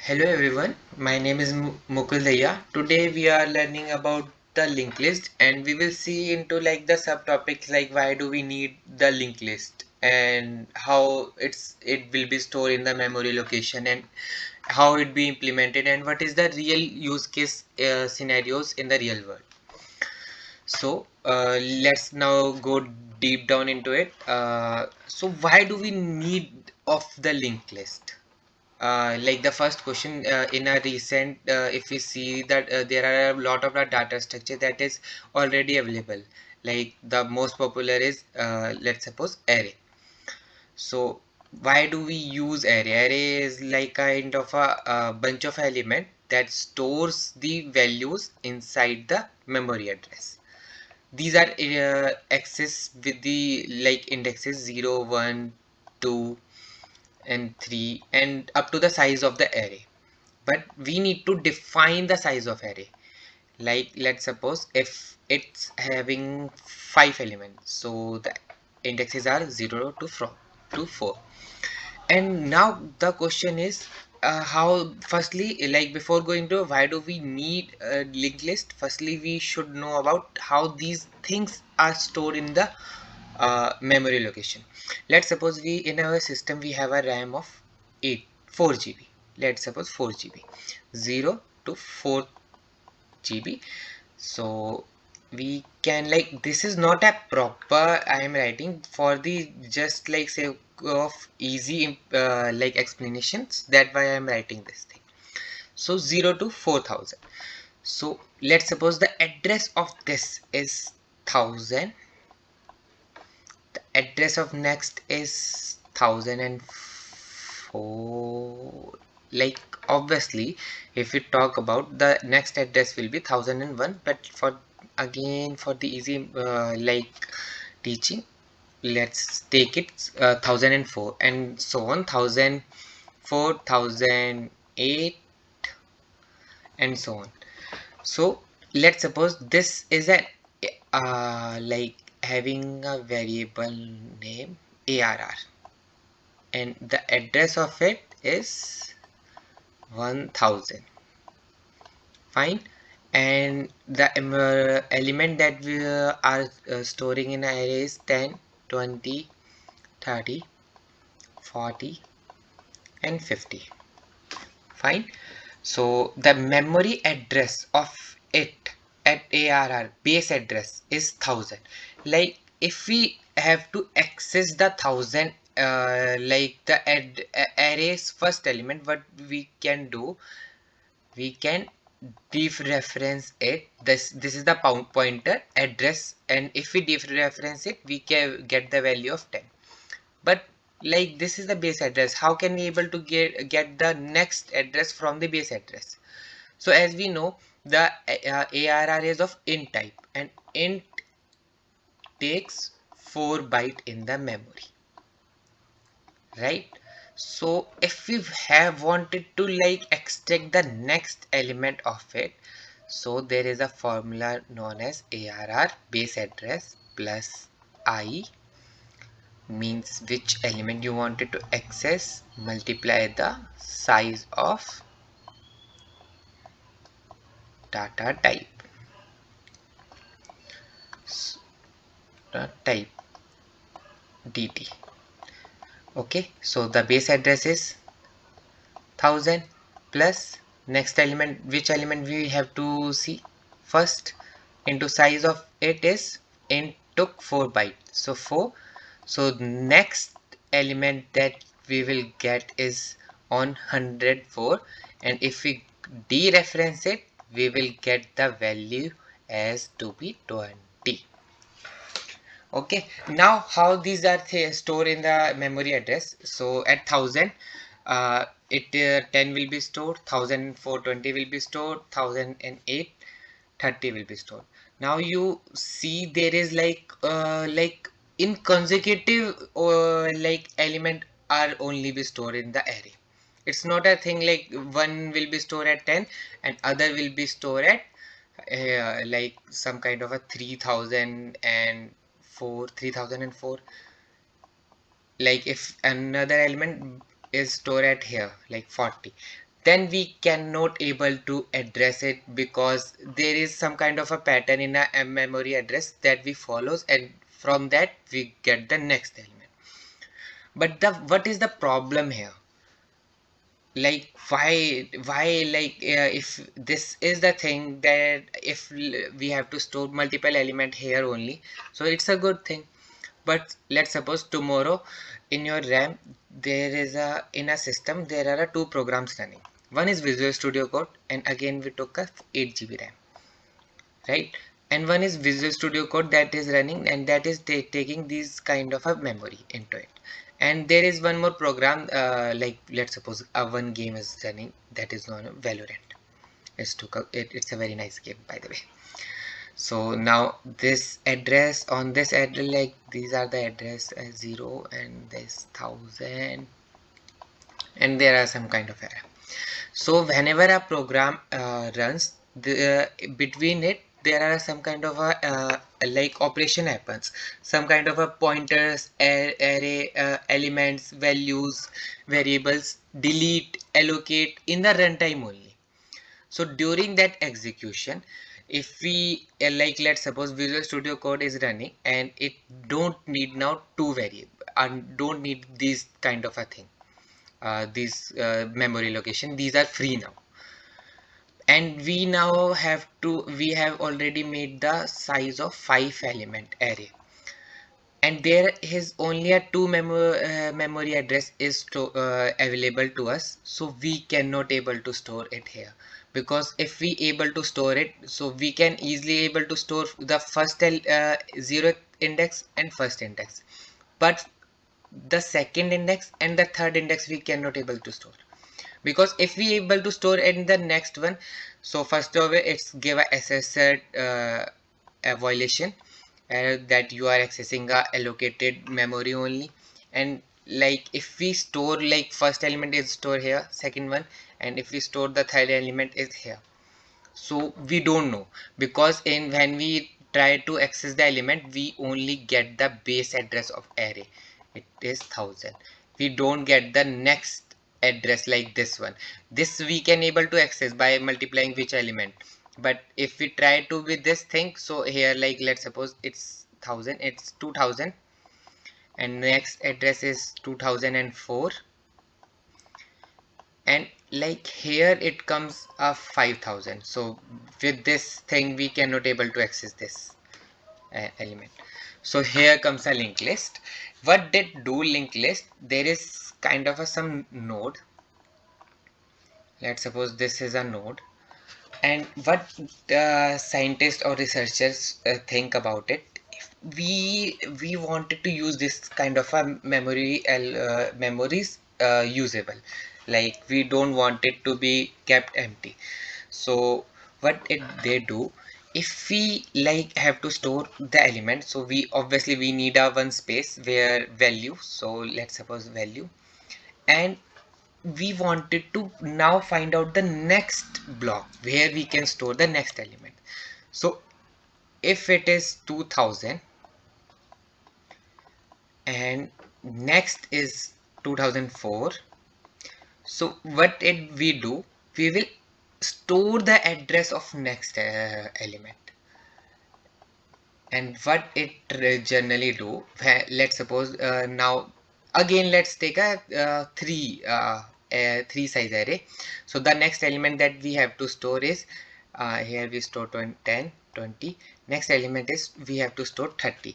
Hello everyone, my name is Mukul Daya. Today we are learning about the linked list and we will see into like the subtopics like why do we need the linked list and how it will be stored in the memory location and how it be implemented and what is the real use case scenarios in the real world. So let's now go deep down into it. So why do we need of the linked list? Like the first question in a recent if we see that there are a lot of the data structure that is already available, like the most popular is let's suppose array. So why do we use array is like kind of a bunch of element that stores the values inside the memory address. These are accessed with the like indexes 0 1 2 and 3 and up to the size of the array, but we need to define the size of array. Like let's suppose if it's having 5 elements, so the indexes are 0 to 4. And now the question is how firstly, like before going to why do we need a linked list, firstly we should know about how these things are stored in the memory location. Let's suppose we in our system we have a RAM of 4 GB. Let's suppose 4 GB, 0 to 4 GB. So we can like this is not a proper I am writing for the just like say of easy like explanations, that why I am writing this thing. So 0 to 4000. So let's suppose the address of this is 1000, the address of next is 1004. Like obviously if we talk about the next address will be 1001, but for again for the easy like teaching, let's take it 1004 and so on, 1004, 1008 and so on. So let's suppose this is a like having a variable name ARR and the address of it is 1000. Fine. And the element that we are storing in array is 10, 20, 30, 40 and 50. Fine. So the memory address of it at ARR base address is 1000. Like if we have to access the 1000 like the array's first element, what we can do, we can dereference it. This is the pointer address, and if we dereference it we can get the value of 10. But like this is the base address, how can we able to get the next address from the base address? So as we know, the ARR is of int type and int takes 4 byte in the memory, right? So if we have wanted to like extract the next element of it, so there is a formula known as ARR base address plus I, means which element you wanted to access, multiply the size of data type, type dt. Okay, so the base address is 1000 plus next element, which element we have to see first, into size of it is int took 4 byte, so 4. So next element that we will get is on 104, and if we dereference it we will get the value as to be 20. Okay, now how these are stored in the memory address. So at 1000 it 10 will be stored, 1004 20 will be stored, 1008 30 will be stored. Now you see there is like in consecutive like element are only be stored in the array. It's not a thing like one will be stored at 10 and other will be stored at like some kind of a 3004. Like if another element is stored at here like 40, then we cannot able to address it, because there is some kind of a pattern in a memory address that we follows, and from that we get the next element. But the what is the problem here? Like why like if this is the thing that if we have to store multiple element here only, so it's a good thing. But let's suppose tomorrow in your RAM there is a in a system there are two programs running. One is Visual Studio Code, and again we took a 8 GB RAM, right? And one is Visual Studio Code that is running, and that is taking these kind of a memory into it. And there is one more program, like let's suppose one game is running that is known as Valorant. It's a very nice game, by the way. So now this address on this address, like these are the address 0 and this 1000, and there are some kind of error. So whenever a program runs, between it there are some kind of a like operation happens, some kind of a pointers, array, elements, values, variables, delete, allocate in the runtime only. So during that execution, if we like let's suppose Visual Studio Code is running and it don't need now two variable and don't need these kind of a thing, these memory location, these are free now. And we now have to, we have already made the size of 5 element array, and there is only a two memory address is available to us, so we cannot able to store it here. Because if we able to store it, so we can easily able to store the first 0th index and first index, but the second index and the third index we cannot able to store. Because if we able to store in the next one, so first of all it's give a SSL a violation, that you are accessing a allocated memory only. And like if we store like first element is stored here, second one, and if we store the third element is here, so we don't know. Because in when we try to access the element, we only get the base address of array, it is 1000. We don't get the next address like this one. This we can able to access by multiplying which element. But if we try to with this thing, so here like let's suppose it's 1000, it's 2000, and next address is 2004, and like here it comes a 5000. So with this thing we cannot able to access this element. So here comes a linked list. What did do linked list? There is kind of a some node. Let's suppose this is a node, and what scientists or researchers think about it, if we wanted to use this kind of a memories usable, like we don't want it to be kept empty. So what they do, if we like have to store the element, so we obviously we need a one space where value, so let's suppose value, and we wanted to now find out the next block where we can store the next element. So if it is 2000 and next is 2004, so what it we do, we will store the address of next element. And what it generally do, let's suppose now again let's take a three size array. So the next element that we have to store is here we store 10 20, next element is we have to store 30.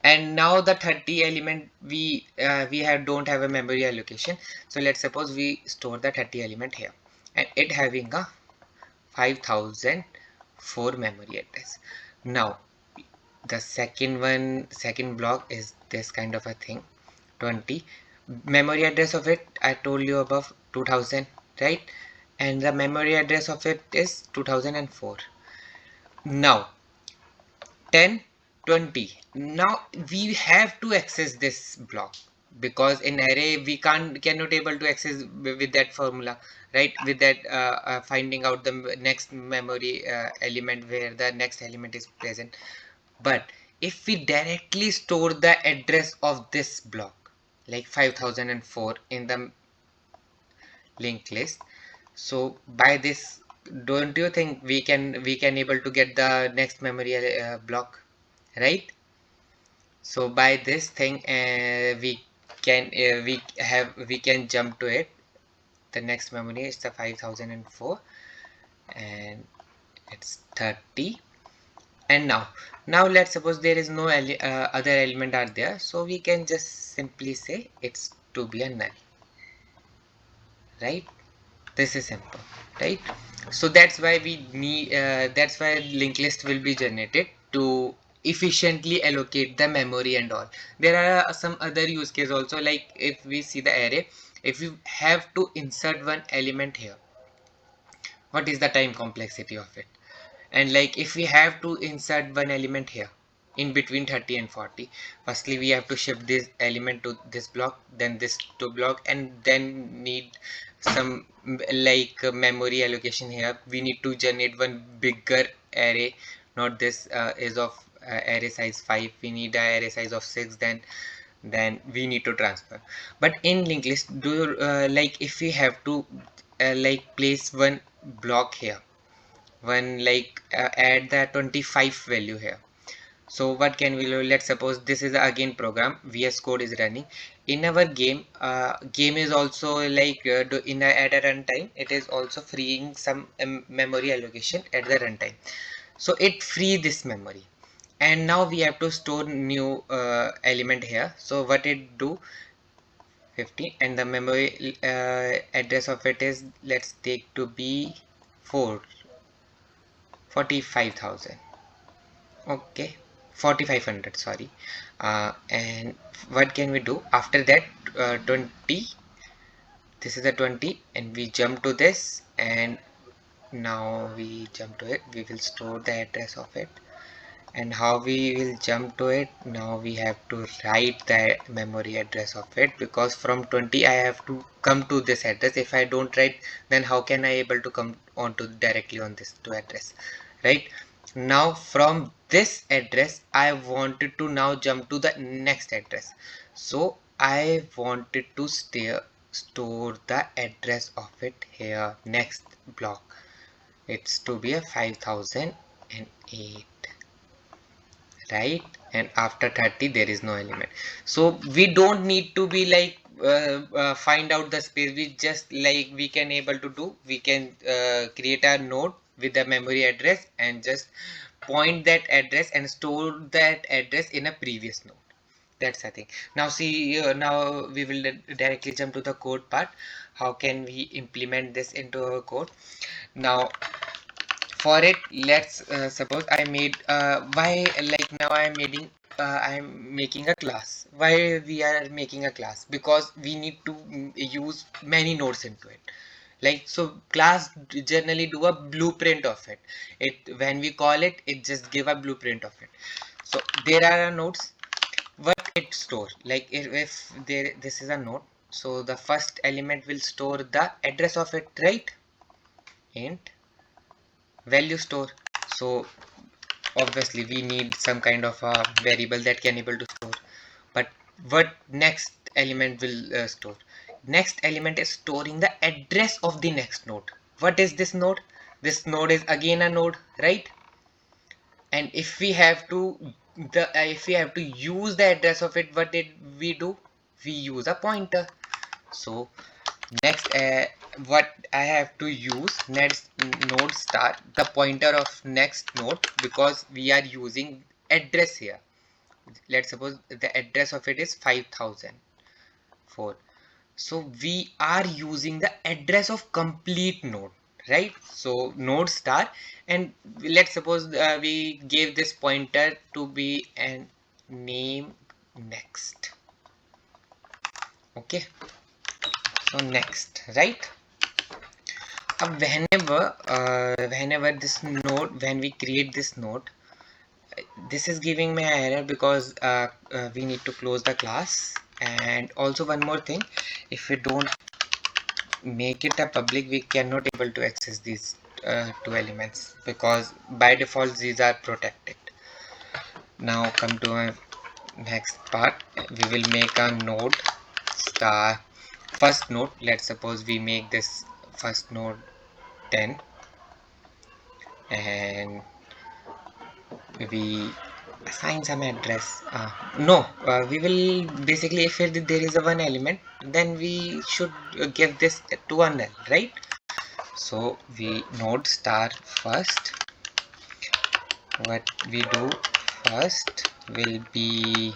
And now the 30 element we have don't have a memory allocation, so let's suppose we store the 30 element here, and it having a 5004 memory address. Now the second block is this kind of a thing, 20. Memory address of it I told you above, 2000, right? And the memory address of it is 2004. Now 10 20, now we have to access this block, because in array we cannot able to access with that formula, right? With that finding out the next memory element where the next element is present. But if we directly store the address of this block like 5004 in the linked list, So by this, don't you think we can able to get the next memory block, right? So by this thing, we can jump to it. The next memory is the 5004, and it's 30. And now let's suppose there is no other element are there, so we can just simply say it's to be a null, right? This is simple, right? So that's why we need that's why linked list will be generated to efficiently allocate the memory and all. There are some other use case also, like if we see the array, if you have to insert one element here, what is the time complexity of it? And like if we have to insert one element here in between 30 and 40, firstly we have to shift this element to this block, then this to block, and then need some like memory allocation here. We need to generate one bigger array, not this is of array size 5. We need a array size of 6, then we need to transfer. But in linked list, do you like if we have to like place one block here, one like add the 25 value here. So what can we do? Let's suppose this is again program, VS Code is running in our game. Game is also like at a runtime, it is also freeing some memory allocation at the runtime. So it free this memory, and now we have to store new element here. So what it do, 50, and the memory address of it is, let's take to be 45,000. Okay, 4500, sorry. And what can we do after that? 20, this is a 20, and we jump to this, and now we jump to it. We will store the address of it. And how we will jump to it? Now we have to write the memory address of it, because from 20 I have to come to this address. If I don't write, then how can I able to come onto directly on this to address, right? Now from this address I wanted to now jump to the next address, so I wanted to store the address of it here, next block. It's to be a 5008, right? And after 30 there is no element, so we don't need to be like find out the space. We just like we can able to do, we can create a node with the memory address and just point that address and store that address in a previous node. That's the thing. Now see, now we will directly jump to the code part. How can we implement this into our code? Now for it, let's suppose I made why, like now I'm making a class. Why we are making a class? Because we need to use many nodes into it. Like, so class generally do a blueprint of it. It when we call it, it just give a blueprint of it. So there are nodes. What it store, like if there this is a node, so the first element will store the address of it, right? Int value store. So obviously we need some kind of a variable that can able to store. But what next element will store? Next element is storing the address of the next node. What is this node? This node is again a node, right? And if we have to use the address of it, what did we do? We use a pointer. So next what I have to use, next node star, the pointer of next node, because we are using address here. Let's suppose the address of it is 5004, so we are using the address of complete node, right? So node star, and let's suppose we gave this pointer to be an name next. Okay, so next, right? Whenever this node, when we create this node, this is giving me an error because we need to close the class. And also one more thing, if we don't make it a public, we cannot able to access these two elements, because by default these are protected. Now come to our next part. We will make a node star first node. Let's suppose we make this first node 10, and we assign some address. No, we will basically, if there is a one element, then we should give this to a null, right? So we node star first. What we do first will be,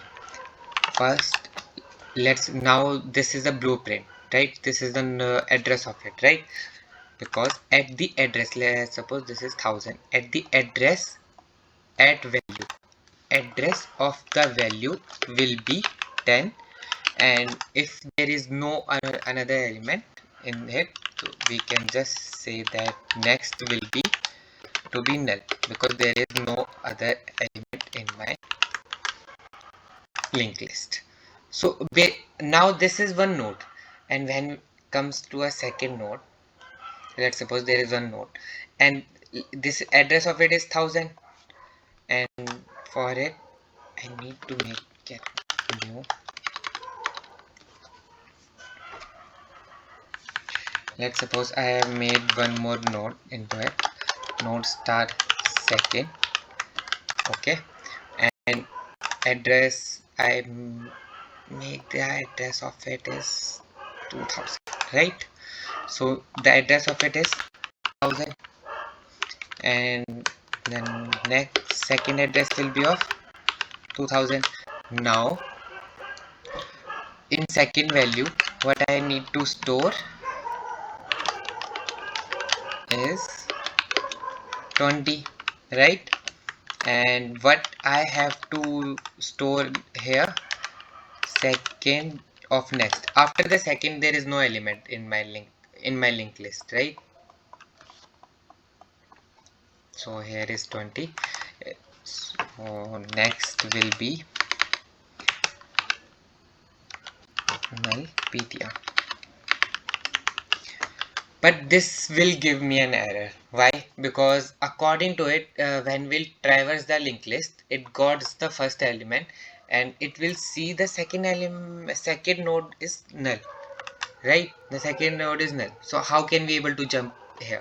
first let's, now this is a blueprint, right? This is the address of it, right? Because at the address, let's suppose this is 1000, at the address, at value, address of the value will be 10, and if there is no another element in it, so we can just say that next will be to be null, because there is no other element in my linked list. So now this is one node, and when it comes to a second node, let's suppose there is one node and this address of it is 1000, and for it I need to make it new. Let's suppose I have made one more node into it, node star second. Okay, and address, I make the address of it is 2000, right? So the address of it is 1000, and then next second address will be of 2000. Now in second value, what I need to store is 20, right? And what I have to store here, second of next. After the second, there is no element in my linked list, right? So here is 20. So next will be null ptr. But this will give me an error. Why? Because according to it, when we'll traverse the linked list, it got the first element and it will see the second element, second node is null, right? The second node is null. So how can we able to jump here?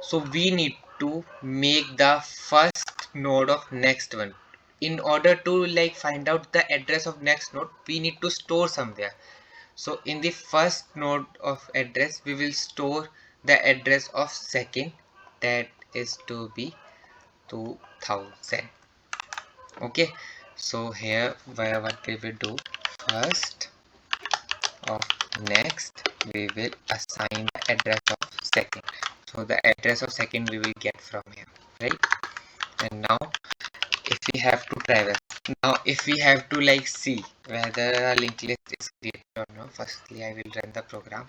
So we need to make the first node of next one. In order to like find out the address of next node, we need to store somewhere. So in the first node of address, we will store the address of second, that is to be 2000. Okay, so here what we will do, first of next, we will assign the address of second. So the address of second we will get from here, right? And now if we have to traverse, now if we have to like see whether a linked list is created or not, firstly I will run the program.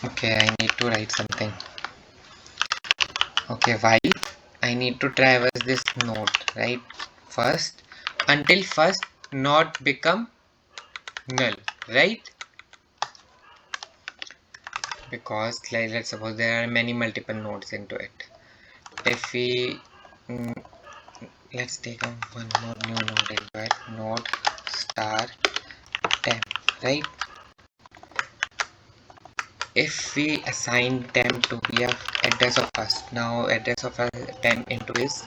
Okay, I need to write something. Okay, while I need to traverse this node, right? First, until first node become null, right? Because like, let's suppose there are many multiple nodes into it. If we let's take one more new node into it, node star temp, right? If we assign temp to be a address of first, now address of a temp into is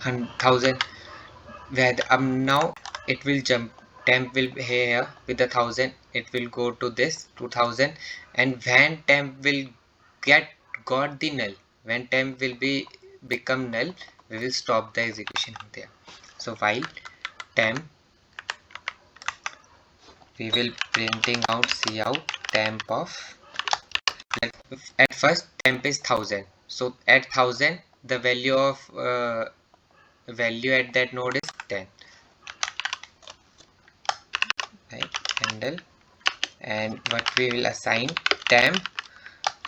1000, where now it will jump, temp will be here with the 1000, it will go to this 2000, and when temp will got the null, when temp will be become null, we will stop the execution there. So while temp, we will printing out cout temp of, at first temp is 1000, so at 1000 the value of value at that node is 10, right? Handle, and what we will assign temp.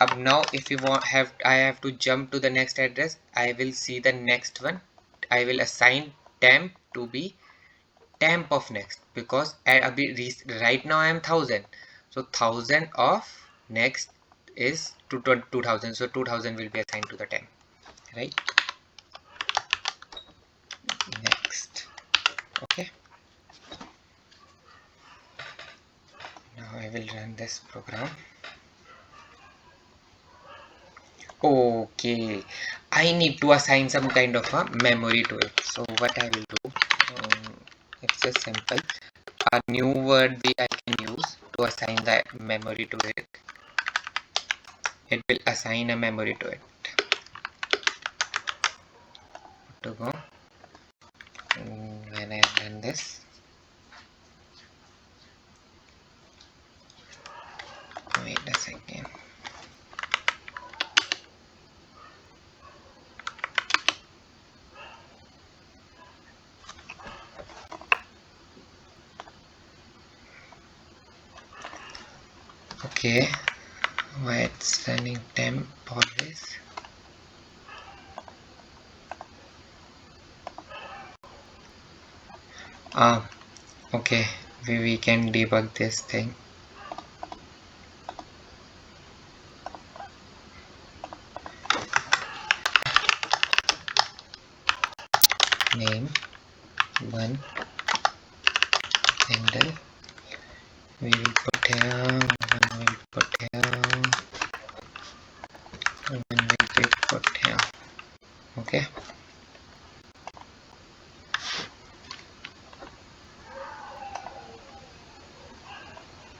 Up now if you want I have to jump to the next address, I will see the next one, I will assign temp to be temp of next, because right now I am 1000, so 1000 of next is 2000, so 2000 will be assigned to the temp, right? Next. Okay, now I will run this program. Okay, I need to assign some kind of a memory to it. So what I will do, it's just simple. A new word I can use to assign the memory to it. It will assign a memory to it. To go. When I run this, wait a second. Okay, why it's running temp always? Okay, we can debug this thing. Name one handle, we will put here, one will put here, one will be put here. Okay,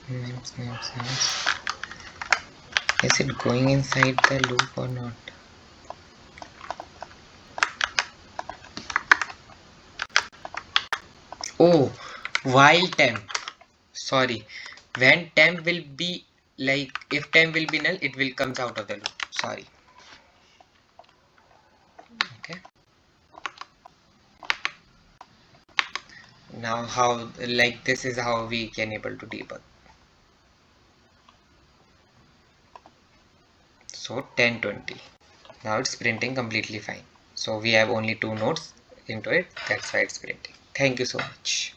names. Is it going inside the loop or not? Oh, while temp, sorry, when temp will be, like if temp will be null, it will comes out of the loop, sorry. Okay, now how, like this is how we can able to debug. So 1020, now it's printing completely fine. So we have only two nodes into it, that's why it's printing. Thank you so much.